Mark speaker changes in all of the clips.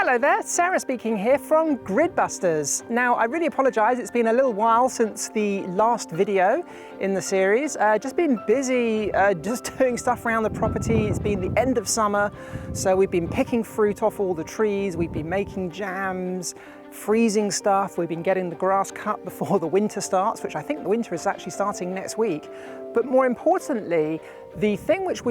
Speaker 1: Hello there, Sarah speaking here from Gridbusters. Now, I really apologise, it's been a little while since the last video in the series. Just been busy just doing stuff around the property. It's been the end of summer, so we've been picking fruit off all the trees, we've been making jams, freezing stuff, we've been getting the grass cut before the winter starts, which I think the winter is actually starting next week. But more importantly, the thing which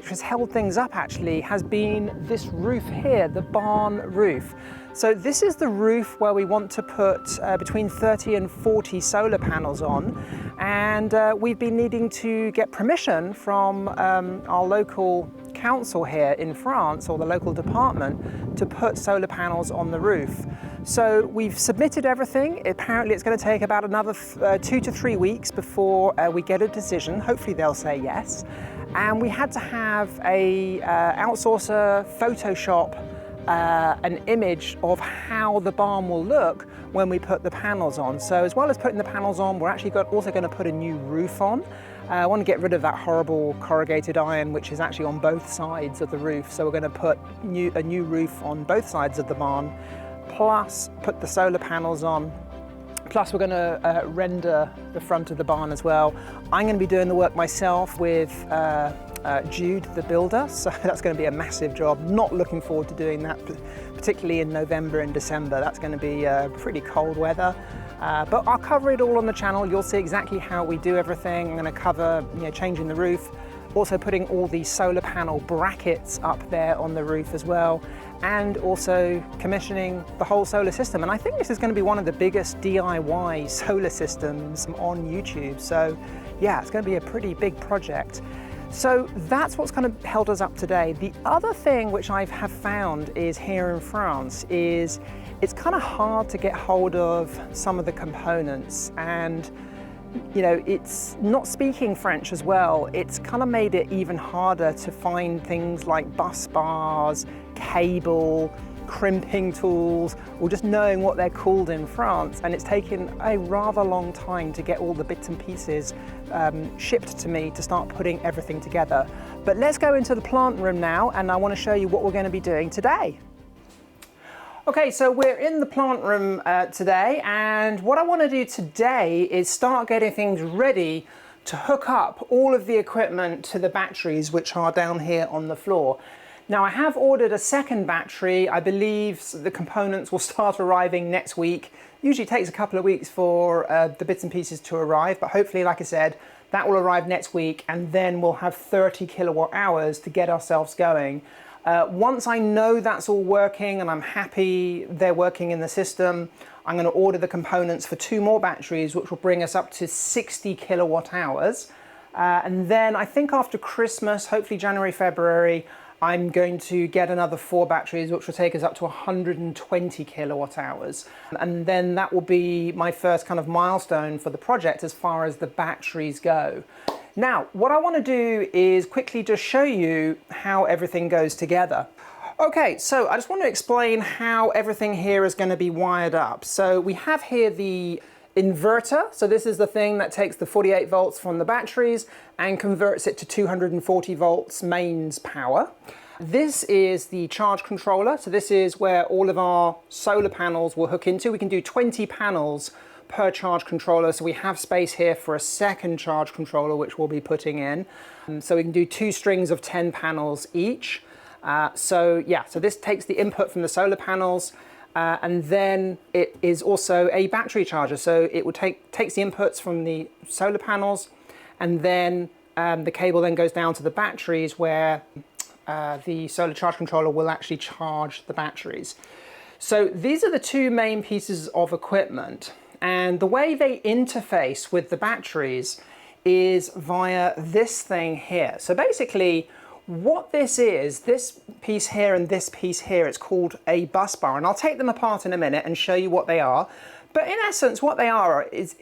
Speaker 1: has held things up actually has been this roof here, the barn roof. So this is the roof where we want to put between 30 and 40 solar panels on, and we've been needing to get permission from our local council here in France, or the local department, to put solar panels on the roof. So we've submitted everything. Apparently it's going to take about another 2 to 3 weeks before we get a decision. Hopefully they'll say yes. And we had to have a outsourcer Photoshop an image of how the barn will look when we put the panels on. So as well as putting the panels on, we're actually also going to put a new roof on. I want to get rid of that horrible corrugated iron which is actually on both sides of the roof. So we're going to put a new roof on both sides of the barn, plus put the solar panels on. Plus we're going to render the front of the barn as well. I'm going to be doing the work myself with Jude, the builder, so that's going to be a massive job. Not looking forward to doing that, particularly in November and December. That's going to be pretty cold weather. But I'll cover it all on the channel. You'll see exactly how we do everything. I'm going to cover changing the roof, also putting all the solar panel brackets up there on the roof as well, and also commissioning the whole solar system. And I think this is going to be one of the biggest DIY solar systems on YouTube. So yeah, it's going to be a pretty big project. So that's what's kind of held us up today. The other thing which I have found is here in France is it's kind of hard to get hold of some of the components, and it's not speaking French as well. It's kind of made it even harder to find things like bus bars, cable, crimping tools, or just knowing what they're called in France. And it's taken a rather long time to get all the bits and pieces shipped to me to start putting everything together. But let's go into the plant room now, and I want to show you what we're going to be doing today. Okay, so we're in the plant room today, and what I want to do today is start getting things ready to hook up all of the equipment to the batteries which are down here on the floor. Now I have ordered a second battery. I believe the components will start arriving next week. Usually takes a couple of weeks for the bits and pieces to arrive, but hopefully, like I said, that will arrive next week, and then we'll have 30 kilowatt hours to get ourselves going. Once I know that's all working and I'm happy they're working in the system, I'm going to order the components for 2 more batteries, which will bring us up to 60 kilowatt hours. And then I think after Christmas, hopefully January, February, I'm going to get another 4 batteries, which will take us up to 120 kilowatt hours. And then that will be my first kind of milestone for the project as far as the batteries go. Now, what I want to do is quickly just show you how everything goes together. Okay, so I just want to explain how everything here is going to be wired up. So we have here the inverter. So this is the thing that takes the 48 volts from the batteries and converts it to 240 volts mains power. This is the charge controller. So this is where all of our solar panels will hook into. We can do 20 panels per charge controller, so we have space here for a second charge controller which we'll be putting in. So we can do 2 strings of 10 panels each. So this takes the input from the solar panels, and then it is also a battery charger. So it will takes the inputs from the solar panels, and then the cable then goes down to the batteries where the solar charge controller will actually charge the batteries. So these are the 2 main pieces of equipment. And the way they interface with the batteries is via this thing here. So basically what this is, this piece here and this piece here, it's called a bus bar. And I'll take them apart in a minute and show you what they are. But in essence, what they are is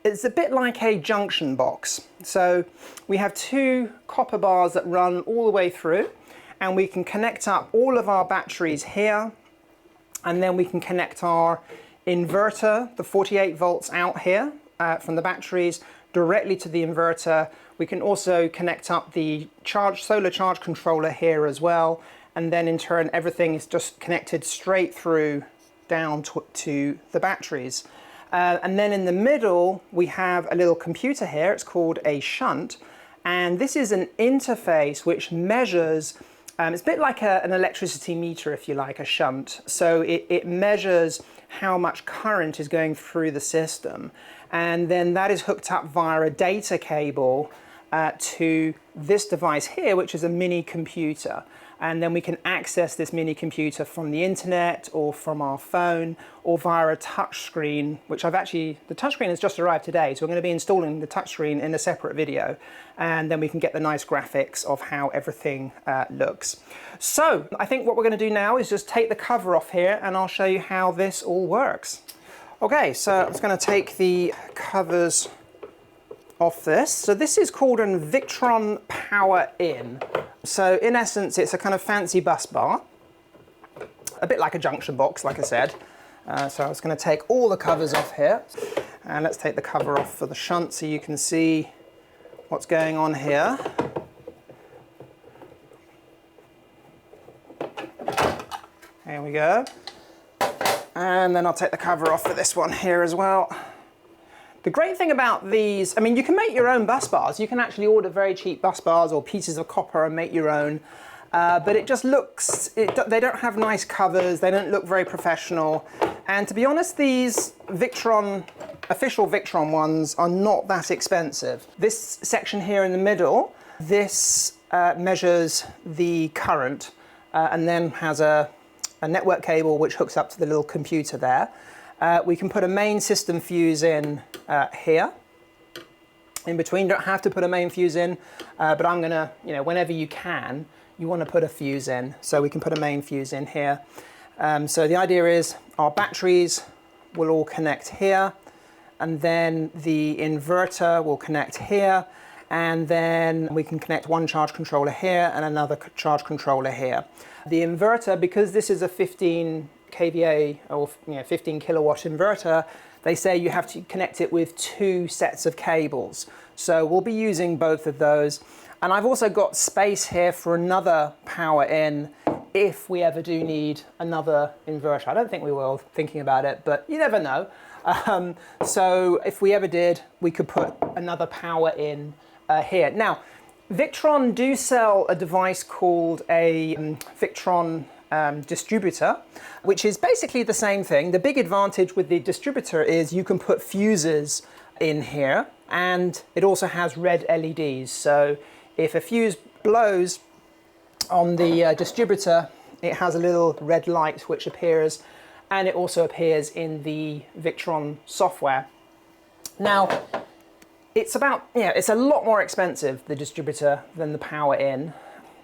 Speaker 1: it's a bit like a junction box. So we have 2 copper bars that run all the way through, and we can connect up all of our batteries here, and then we can connect our inverter, the 48 volts out here from the batteries, directly to the inverter. We can also connect up the solar charge controller here as well, and then in turn everything is just connected straight through down to the batteries. And then in the middle we have a little computer here. It's called a shunt, and this is an interface which measures, it's a bit like an electricity meter, if you like, a shunt. So it measures how much current is going through the system, and then that is hooked up via a data cable to this device here, which is a mini computer. And then we can access this mini computer from the internet or from our phone or via a touch screen, which the touch screen has just arrived today, so we're going to be installing the touch screen in a separate video, and then we can get the nice graphics of how everything looks. So I think what we're going to do now is just take the cover off here, and I'll show you how this all works. Okay, so I'm just going to take the covers off this. So this is called a Victron Power In. So in essence, it's a kind of fancy bus bar, a bit like a junction box, like I said. So I was going to take all the covers off here, and let's take the cover off for the shunt so you can see what's going on here. There we go. And then I'll take the cover off for this one here as well. The great thing about these, I mean, you can make your own bus bars. You can actually order very cheap bus bars or pieces of copper and make your own. But it just looks, they don't have nice covers. They don't look very professional. And to be honest, these official Victron ones are not that expensive. This section here in the middle, this measures the current and then has a network cable which hooks up to the little computer there. We can put a main system fuse in here. In between, you don't have to put a main fuse in, but I'm gonna, whenever you can, you want to put a fuse in. So we can put a main fuse in here. So the idea is our batteries will all connect here, and then the inverter will connect here, and then we can connect one charge controller here and another charge controller here. The inverter, because this is a 15 kVA or 15 kilowatt inverter, they say you have to connect it with 2 sets of cables. So we'll be using both of those. And I've also got space here for another power in if we ever do need another inverter. I don't think we will, thinking about it, but you never know. So if we ever did, we could put another power in here. Now, Victron do sell a device called a Victron distributor, which is basically the same thing. The big advantage with the distributor is you can put fuses in here, and it also has red LEDs. So if a fuse blows on the distributor, it has a little red light which appears, and it also appears in the Victron software. Now, it's a lot more expensive, the distributor, than the power in.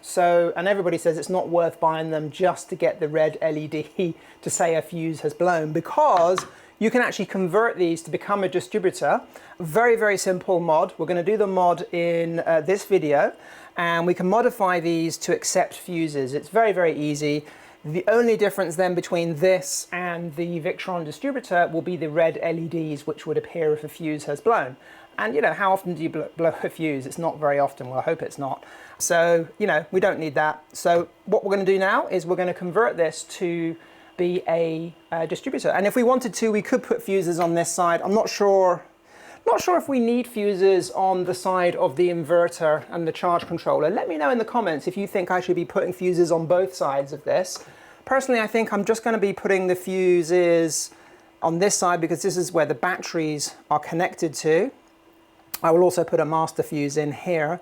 Speaker 1: So, and everybody says it's not worth buying them just to get the red LED to say a fuse has blown, because you can actually convert these to become a distributor. Very, very simple mod. We're going to do the mod in this video, and we can modify these to accept fuses. It's very, very easy. The only difference then between this and the Victron distributor will be the red LEDs, which would appear if a fuse has blown. And how often do you blow a fuse? It's not very often. Well, I hope it's not. So, we don't need that. So what we're going to do now is we're going to convert this to be a distributor. And if we wanted to, we could put fuses on this side. I'm not sure if we need fuses on the side of the inverter and the charge controller. Let me know in the comments if you think I should be putting fuses on both sides of this. Personally, I think I'm just going to be putting the fuses on this side because this is where the batteries are connected to. I will also put a master fuse in here.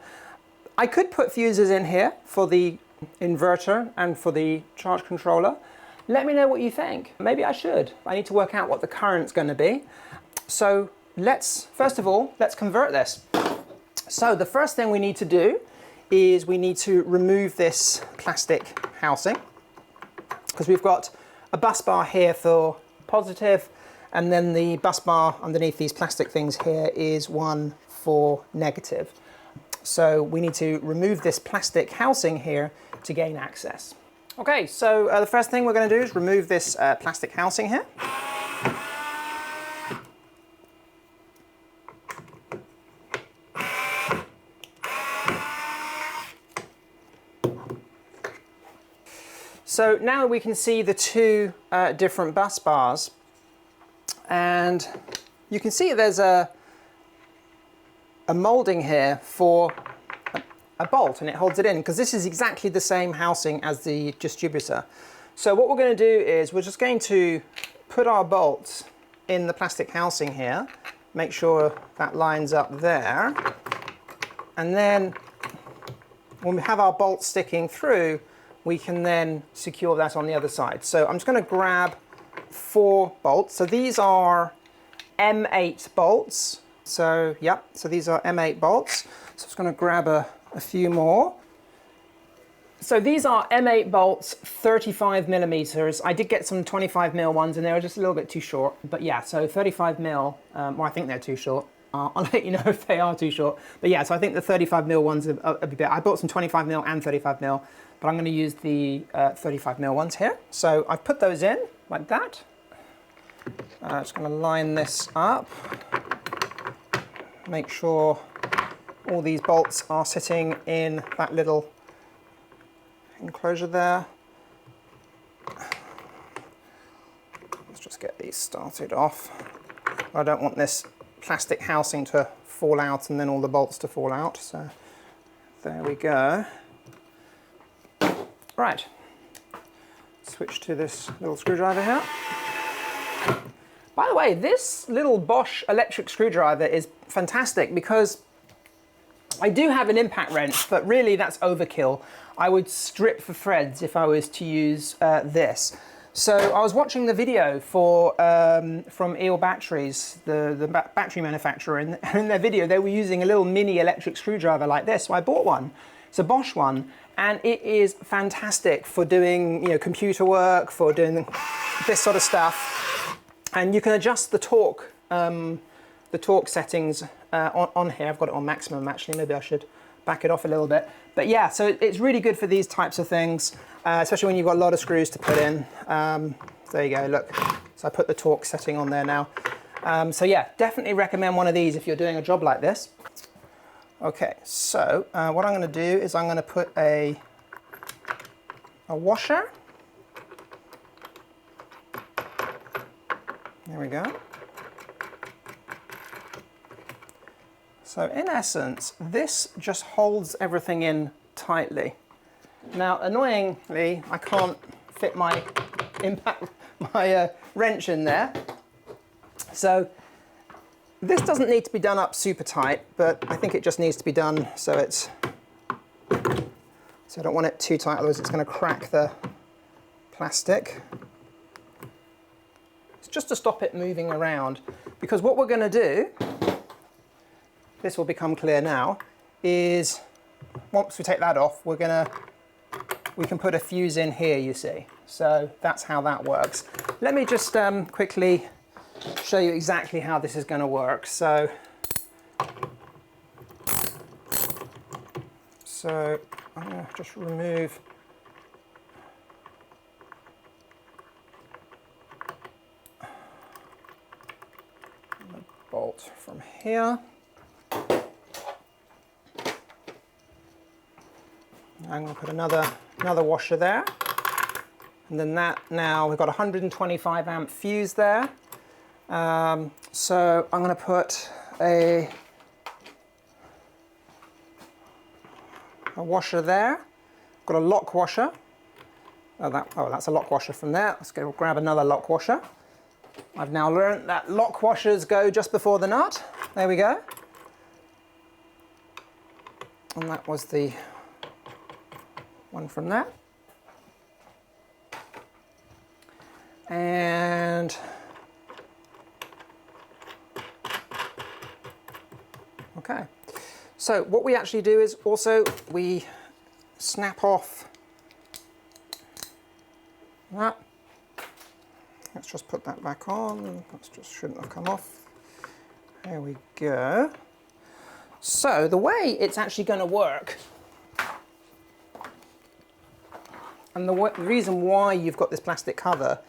Speaker 1: I could put fuses in here for the inverter and for the charge controller. Let me know what you think. Maybe I should. I need to work out what the current's going to be. So first of all, let's convert this. So the first thing we need to do is we need to remove this plastic housing, because we've got a bus bar here for positive, and then the bus bar underneath these plastic things here is one for negative. So we need to remove this plastic housing here to gain access. Okay, so the first thing we're going to do is remove this plastic housing here. So now we can see the two different bus bars, and you can see there's a molding here for a bolt, and it holds it in, because this is exactly the same housing as the distributor. So what we're going to do is we're just going to put our bolts in the plastic housing here, make sure that lines up there, and then when we have our bolts sticking through, we can then secure that on the other side. So I'm just going to grab 4 bolts. So these are M8 bolts. So yep, so these are M8 bolts. So I'm just going to grab a few more. So these are M8 bolts, 35 millimeters. I did get some 25 mil ones and they were just a little bit too short. But yeah, so 35 mil, well, I think they're too short. I'll let you know if they are too short. But yeah, so I think the 35 mil ones are a bit better. I bought some 25 mil and 35 mil, but I'm going to use the 35 mil ones here. So I've put those in like that. I'm just going to line this up. Make sure all these bolts are sitting in that little enclosure there. Let's just get these started off. I don't want this plastic housing to fall out and then all the bolts to fall out, so there we go. Right, switch to this little screwdriver here. By the way, this little Bosch electric screwdriver is fantastic because I do have an impact wrench, but really that's overkill. I would strip for threads if I was to use this. So I was watching the video for from EOL Batteries, the battery manufacturer, and in their video they were using a little mini electric screwdriver like this. So I bought one. It's a Bosch one, and it is fantastic for doing, you know, computer work, for doing this sort of stuff. And you can adjust the torque settings on here. I've got it on maximum actually. Maybe I should back it off a little bit. But yeah, so it's really good for these types of things, especially when you've got a lot of screws to put in. There you go, look. So I put the torque setting on there now. So yeah, definitely recommend one of these if you're doing a job like this. Okay, so what I'm going to do is I'm going to put a washer. There we go. So in essence, this just holds everything in tightly. Now, annoyingly, I can't fit my wrench in there. So this doesn't need to be done up super tight, but I think it just needs to be done so it's, so I don't want it too tight, otherwise it's going to crack the plastic. It's just to stop it moving around, because what we're going to do, this will become clear now, is once we take that off, we can put a fuse in here, you see. So that's how that works. Let me just quickly show you exactly how this is going to work. So I'm going to just remove the bolt from here. I'm going to put another washer there, and then that, now we've got a 125 amp fuse there. So I'm going to put a washer there. Got a lock washer. Oh, that's a lock washer from there. Let's go grab another lock washer. I've now learned that lock washers go just before the nut. There we go. And that was the one from there. And okay, so what we actually do is also we snap off that. Let's just put that back on. That just shouldn't have come off. There we go. So the way it's actually going to work, and the reason why you've got this plastic cover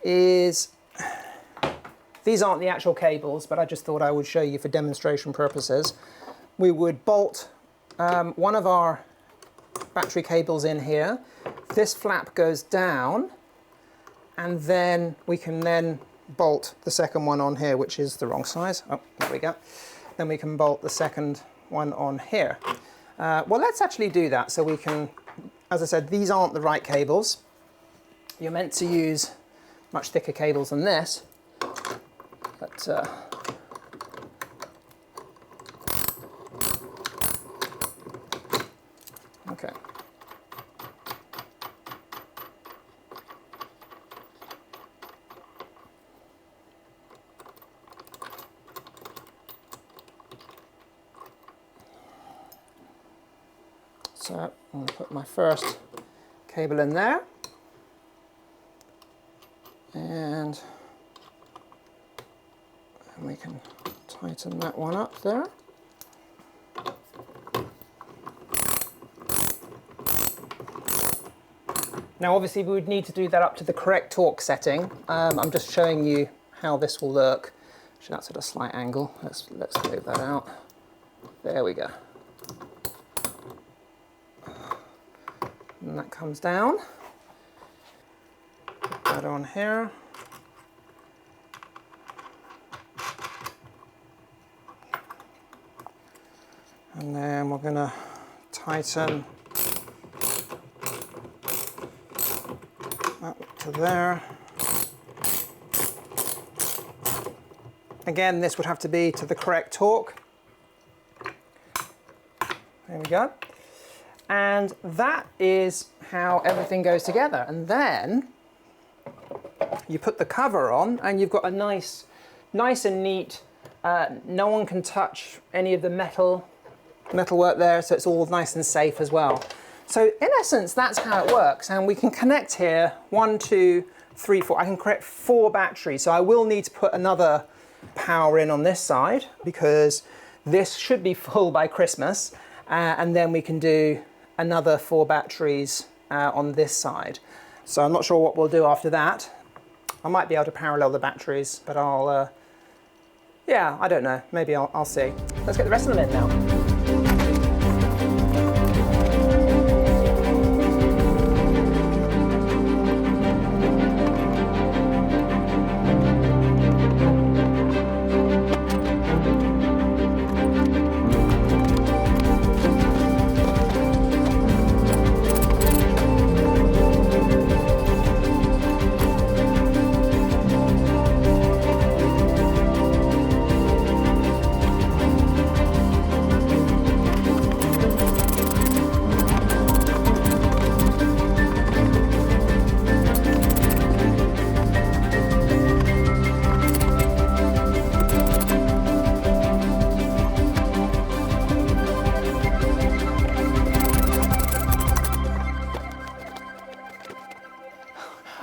Speaker 1: is, these aren't the actual cables, but I just thought I would show you for demonstration purposes. We would bolt one of our battery cables in here, this flap goes down, and then we can then bolt the second one on here, which is the wrong size. Oh, there we go. Then we can bolt the second one on here. Well, let's actually do that so we can, as I said, these aren't the right cables. You're meant to use much thicker cables than this, but okay. So I'm going to put my first cable in there, and we can tighten that one up there. Now obviously we would need to do that up to the correct torque setting. I'm just showing you how this will look. Actually, that's at a slight angle. Let's move that out. There we go. And that comes down. Put that on here. And then we're going to tighten that to there. Again, this would have to be to the correct torque. There we go. And that is how everything goes together. And then you put the cover on and you've got a nice and neat, no one can touch any of the metalwork there, so it's all nice and safe as well. So in essence, that's how it works. And we can connect here 1, 2, 3, 4. I can connect 4 batteries. So I will need to put another power in on this side because this should be full by Christmas. And then we can do another 4 batteries on this side. So I'm not sure what we'll do after that. I might be able to parallel the batteries, but I'll, yeah, I don't know. Maybe I'll see. Let's get the rest of them in now.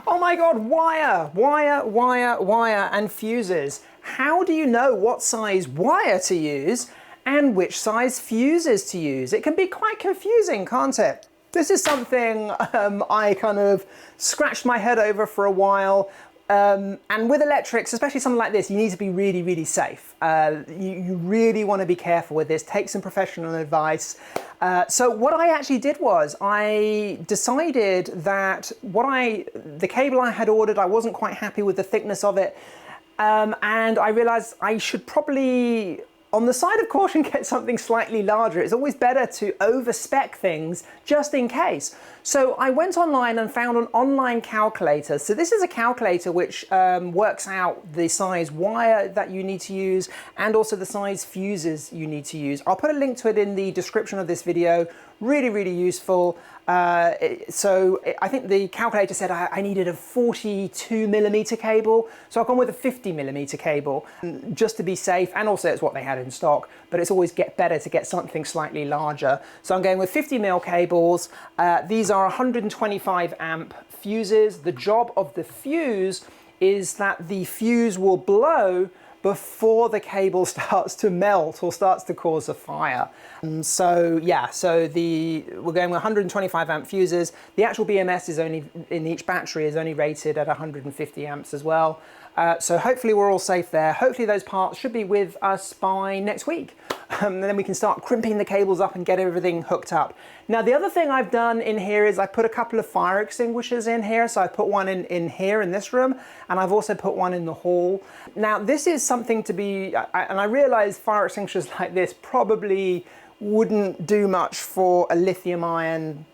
Speaker 1: Oh my God, wire and fuses. How do you know what size wire to use and which size fuses to use? It can be quite confusing, can't it? This is something I kind of scratched my head over for a while. And with electrics, especially something like this, you need to be really, really safe. You really want to be careful with this. Take some professional advice. So what I actually did was I decided that the cable I had ordered, I wasn't quite happy with the thickness of it. And I realized I should probably, on the side of caution, get something slightly larger. It's always better to overspec things just in case. So I went online and found an online calculator. So this is a calculator which works out the size wire that you need to use and also the size fuses you need to use. I'll put a link to it in the description of this video. Really, really useful. So I think the calculator said I needed a 42mm cable, so I've gone with a 50mm cable just to be safe, and also it's what they had in stock, but it's always better to get something slightly larger. So I'm going with 50mm cables. These are 125 amp fuses. The job of the fuse is that the fuse will blow before the cable starts to melt or starts to cause a fire. So yeah, we're going with 125 amp fuses. The actual BMS is only, in each battery, is only rated at 150 amps as well. So hopefully we're all safe there. Hopefully those parts should be with us by next week. and then we can start crimping the cables up and get everything hooked up. Now the other thing I've done in here is I put a couple of fire extinguishers in here. So I put one in here in this room, and I've also put one in the hall. Now this is something to be, and I realize fire extinguishers like this probably wouldn't do much for a lithium-ion,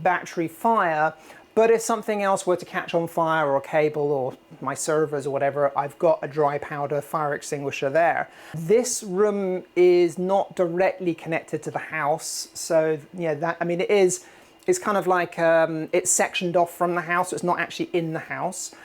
Speaker 1: battery fire. But if something else were to catch on fire, or a cable, or my servers or whatever, I've got a dry powder fire extinguisher there. This room is not directly connected to the house. So it's kind of like, it's sectioned off from the house. So it's not actually in the house.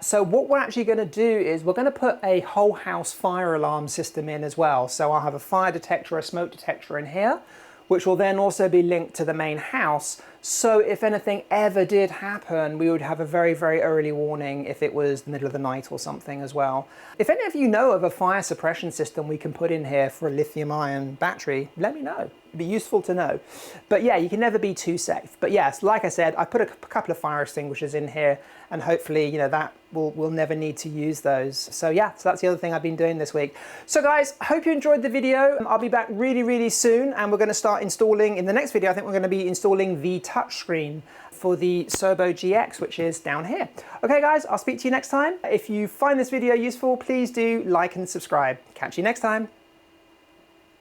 Speaker 1: So what we're actually going to do is we're going to put a whole house fire alarm system in as well. So I'll have a fire detector, a smoke detector in here, which will then also be linked to the main house. So if anything ever did happen, we would have a very, very early warning if it was the middle of the night or something as well. If any of you know of a fire suppression system we can put in here for a lithium-ion battery, let me know. It'd be useful to know. But yeah, you can never be too safe. But yes, like I said, I put a couple of fire extinguishers in here, and hopefully, that we'll never need to use those. So yeah, so that's the other thing I've been doing this week. So guys, I hope you enjoyed the video. I'll be back really, really soon, and we're going to start installing, in the next video, I think we're going to be installing the touchscreen for the Serbo GX, which is down here. Okay guys, I'll speak to you next time. If you find this video useful, please do like and subscribe. Catch you next time.